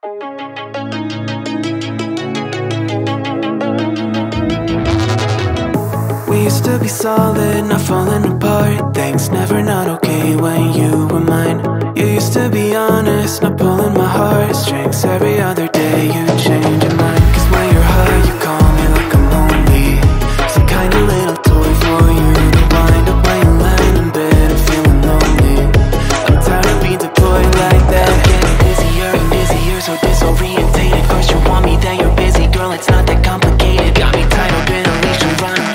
We used to be solid, not falling apart. Things never not okay when you were mine. You used to be honest, not pulling my heartstrings. Every other day you change your mind. Cause when you're high you call me like I'm lonely. Some kind of little toy for you to wind up when you lying in bed and feeling lonely. I'm tired of being deployed like that. I'm getting busier and busier, so disorientated. First you want me, then you're busy. Girl, it's not that complicated. Got me tied up in a leash and running.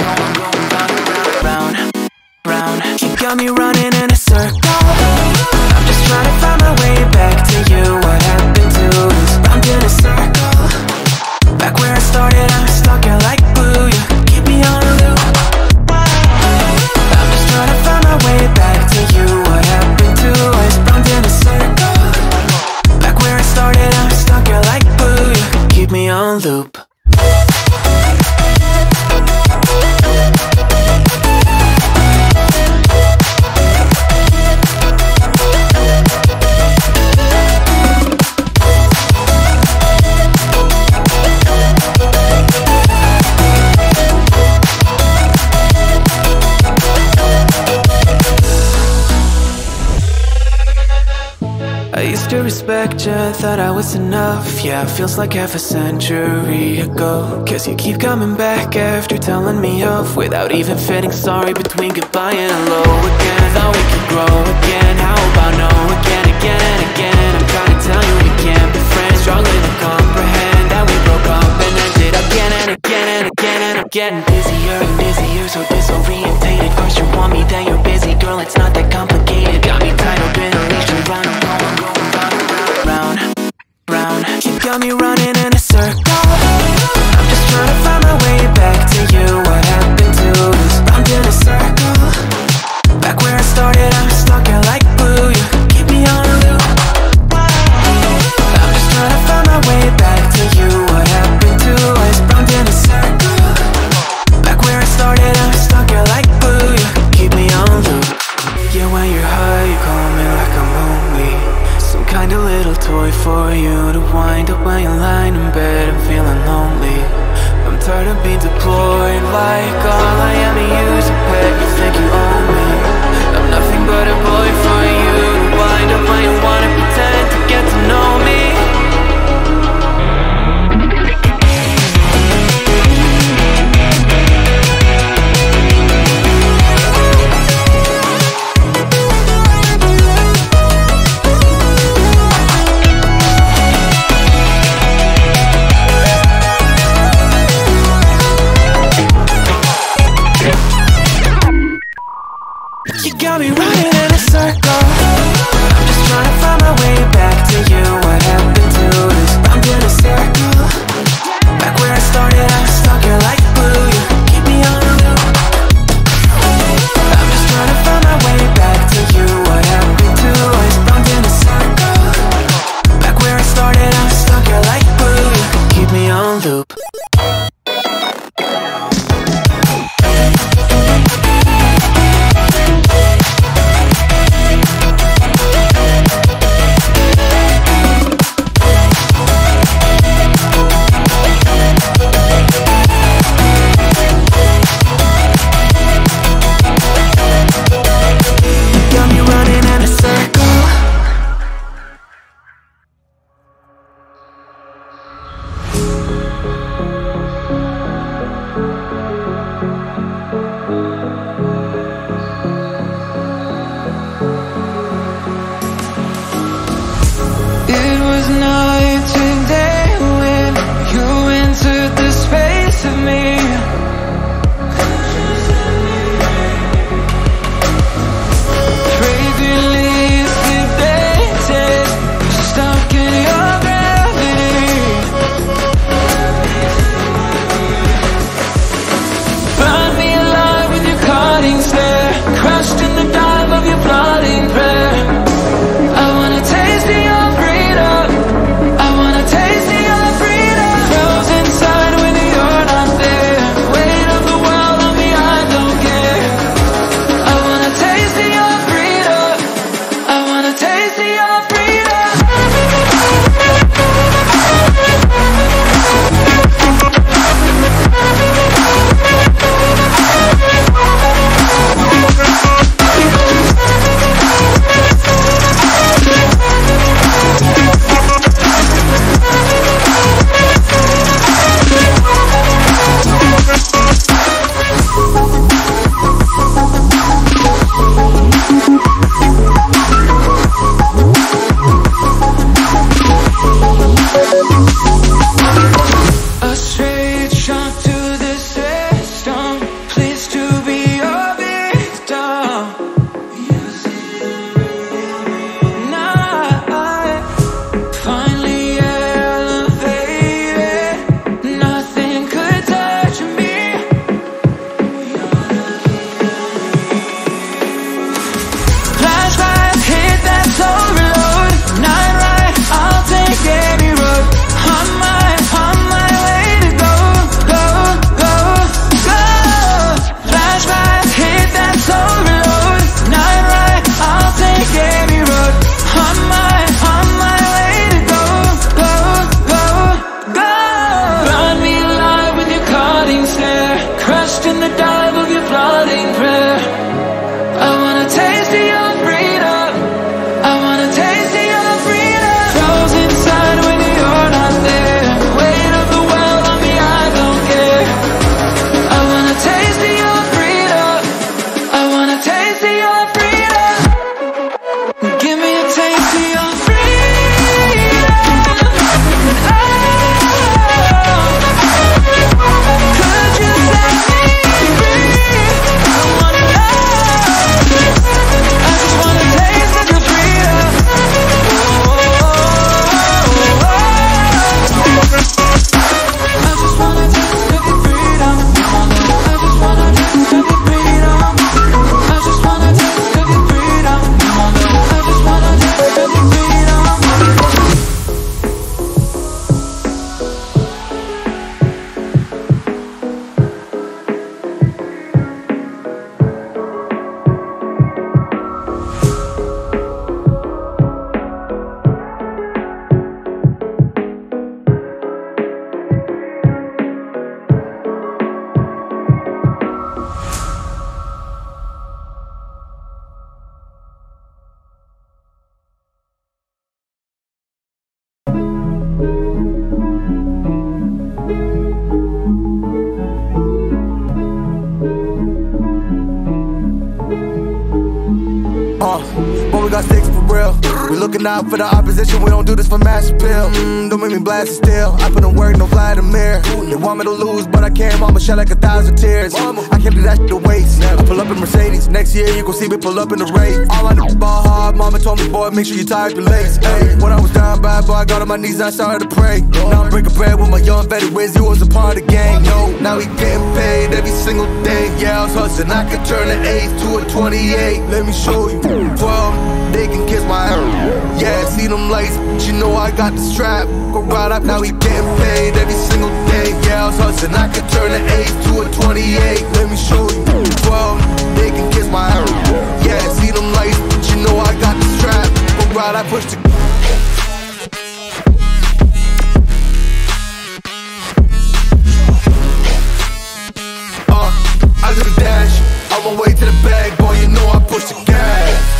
You got me running in a circle. I'm just trying to find my way back to you. What happened to us? Round in a circle. Back where I started, I'm stuck here like glue. You keep me on a loop. I'm just trying to find my way back to you. What happened to us? Round in a circle. Back where I started, I'm stuck here like glue. You keep me on loop. I used to respect you, thought I was enough. Yeah, it feels like half a century ago. Cause you keep coming back after telling me off, without even feeling sorry between goodbye and hello again. Thought we could grow again, how about no again, again and again. I'm trying to tell you we can't be friends, struggling to comprehend that we broke up and ended again and again and again. And I'm getting busier and busier, so disorientated. First you want me, then you're busy. Girl, it's not that complicated. Got me tied up in a leash and running. You got me running in a circle. I'm just trying to find my way back to you. What happened to us? Round in a circle. Back where I started, I'm stuck here like glue. You keep me on a loop. I'm just trying to find my way back to you. What happened to us? Round in a circle. Back where I started, I'm stuck here like glue. You keep me on loop. Yeah, when you're high, you call me like I'm lonely. Some kind of little toy for you to wind up when you're lying in bed and feeling lonely. I'm tired of being deployed like all I am to use a pet. You think you own me? I'm nothing but a boy for you to wind up when you wanna pretend to get to know me. You got me running in a circle. I'm just trying to find my way back. We looking out for the opposition, we don't do this for mass appeal. Don't make me blast it still. I put in work, no fly in the mirror. They want me to lose, but I can't. Mama shed like 1,000 tears. I can't do that shit to waste. I pull up in Mercedes. Next year you gon' see me pull up in the race. All I know is ball hard. Mama told me, boy, make sure you tie up your lace. Hey, when I was down bad, boy, I got on my knees and I started to pray. Now I'm breaking bread with my young vet Wiz. He was a part of the gang. No, now he getting paid every single day. Yeah, I was hustling. I could turn an 8 to a 28. Let me show you. 12, they can kiss my ass. Yeah, see them lights, but you know I got the strap. Go right up, now he getting paid every single day. Yeah, I was hustling. I could turn an 8 to a 28. Let me show you. 12, they can kiss my ass. Yeah, see them lights, but you know I got the strap. Go right, I push the. I do the dash, on my way to the bag, boy, you know I push the gas.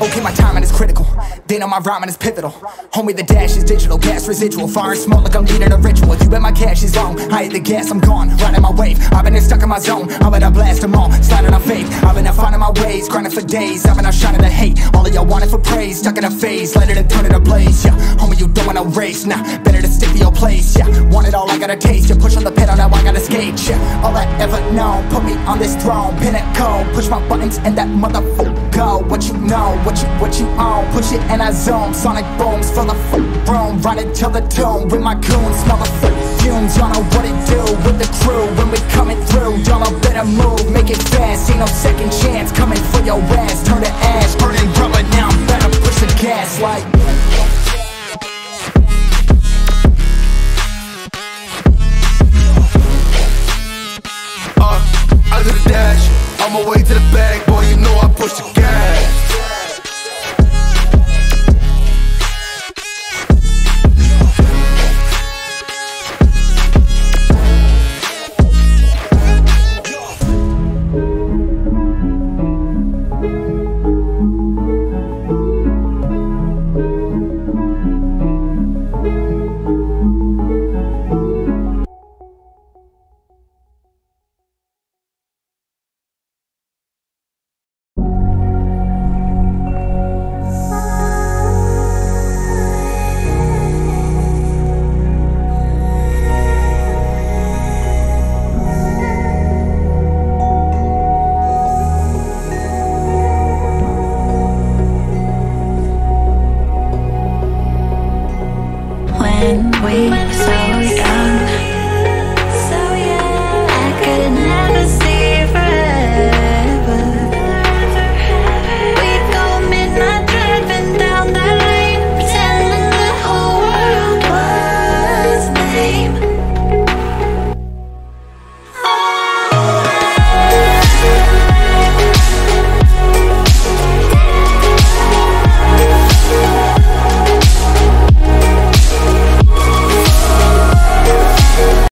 Okay, my timing is critical. They know my rhyming is pivotal. Homie, the dash is digital, gas residual. Fire and smoke like I'm leading a ritual. You bet my cash is long. I hit the gas, I'm gone. Riding my wave. I've been stuck in my zone. I'm gonna blast them all. Sliding on faith. I've been finding my ways. Grinding for days. I've been shining the hate. All of y'all wanted for praise. Stuck in a phase. Let it and turn it to blaze. Yeah, homie, you don't want no race. Nah, better to stick to your place. Yeah, want it all, I gotta taste. You push on the pedal, now I gotta skate. Yeah, all I ever know. Put me on this throne. Pinnacle. Push my buttons and that motherfucker go. What you know, what you own. Push it and I zone. Sonic booms full of room. Running till the tomb with my goons. Smell the fumes. Y'all know what it do with the crew when we coming through. Y'all know better move, make it fast. Ain't no second chance coming for your ass. Turn to ash, burning rubber. Now I'm better push the gas like. I do the dash, on my way to the bag, boy, you know I push the gas.